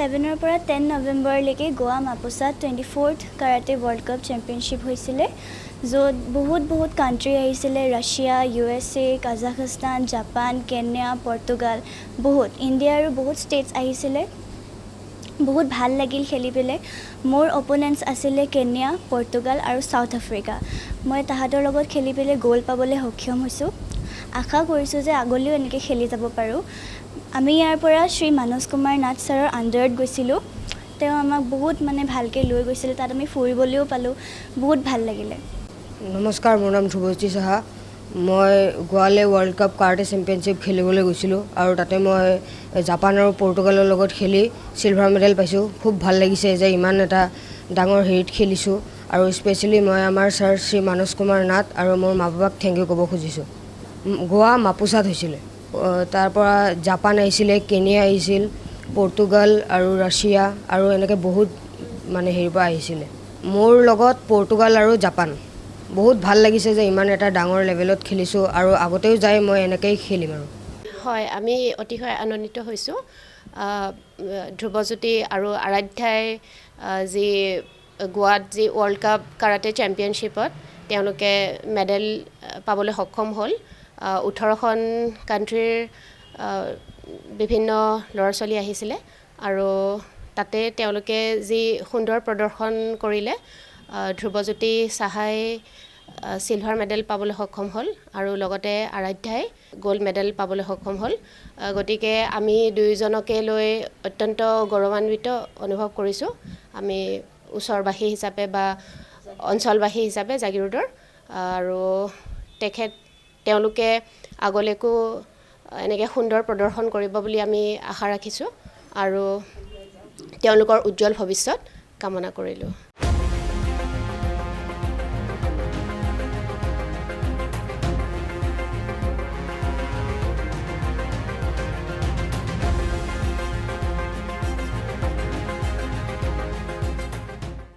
7ৰ পৰা 10 নৱেম্বৰলৈকে গোৱা মাপুছাত 24th karate world cup championship হৈছিলে য'ত বহুত কাণ্ট্ৰি আহিছিলে Russia USA Kazakhstan Japan Kenya Portugal বহুত ইণ্ডিয়াৰো বহুত ষ্টেটছ আহিছিলে বহুত ভাল লাগিল খেলি পেলাই মোৰ অপোনেণ্টছ আছিলে কেনিয়া পৰ্তুগাল আৰু সাউথ আফ্ৰিকা মই তাহাঁতৰ লগত খেলি পেলাই গ'ল পাবলৈ সক্ষম হৈছোঁ আশা কৰিছোঁ যে আগলৈও এনেকৈ খেলি যাব পাৰোঁ আমি ইয়াৰ পৰা শ্ৰী মানস কুমাৰ নাথ ছাৰৰ আণ্ডাৰত গৈছিলোঁ তেওঁ আমাক বহুত ভালকৈ লৈ গৈছিল তাত আমি ফুৰিবলৈও পালোঁ বহুত ভাল লাগিলে নমস্কাৰ মোৰ নাম ধ্ৰুৱজ্যোতি সাহা মই গোৱালৈ ৱৰ্ল্ড কাপ কাৰাটে চেম্পিয়নশ্বিপ খেলিবলৈ গৈছিলোঁ আৰু তাতে মই জাপান আৰু পৰ্তুগালৰ লগত খেলি চিলভাৰ মেডেল পাইছোঁ খুব ভাল লাগিছে যে ইমান এটা ডাঙৰ হেৰিত খেলিছোঁ আৰু স্পেচিয়েলি মই আমাৰ ছাৰ শ্ৰী মানস কুমাৰ নাথ আৰু মোৰ মা বাবাক থেংক ইউ ক'ব খুজিছোঁ গোৱা মাপুছাত হৈছিলে তাৰ পৰা জাপান আহিছিলে কেনিয়া আহিছিল পৰ্তুগাল আৰু ৰাছিয়া আৰু এনেকৈ বহুত হেৰিৰ পৰা আহিছিলে মোৰ লগত পৰ্তুগাল আৰু জাপান বহুত ভাল লাগিছে যে ইমান এটা ডাঙৰ লেভেলত খেলিছোঁ আৰু আগতেও যাই মই এনেকৈয়ে খেলিম আৰু হয় আমি অতিশয় আনন্দিত হৈছোঁ ধ্ৰুৱজ্যোতি আৰু আৰাধ্যাই যি গোৱাত যি ৱৰ্ল্ড কাপ কাৰাটে চেম্পিয়নশ্বিপত তেওঁলোকে মেডেল পাবলৈ সক্ষম হ'ল 18খন কাণ্ট্ৰিৰ বিভিন্ন ল'ৰা ছোৱালী আহিছিলে আৰু তাতে তেওঁলোকে যি সুন্দৰ প্ৰদৰ্শন কৰিলে ধ্ৰুৱজ্যোতি সাহাই চিলভাৰ মেডেল পাবলৈ সক্ষম হ'ল আৰু লগতে আৰাধ্যাই গ'ল্ড মেডেল পাবলৈ সক্ষম হ'ল গতিকে আমি দুয়োজনকে লৈ অত্যন্ত গৌৰৱান্বিত অনুভৱ কৰিছোঁ আমি ওচৰবাসী হিচাপে বা অঞ্চলবাসী হিচাপে জাগিৰোডৰ আৰু তেওঁলোকে আগলৈকো এনেকৈ সুন্দৰ প্ৰদৰ্শন কৰিব বুলি আমি আশা ৰাখিছোঁ আৰু তেওঁলোকৰ উজ্জ্বল ভৱিষ্যত কামনা কৰিলোঁ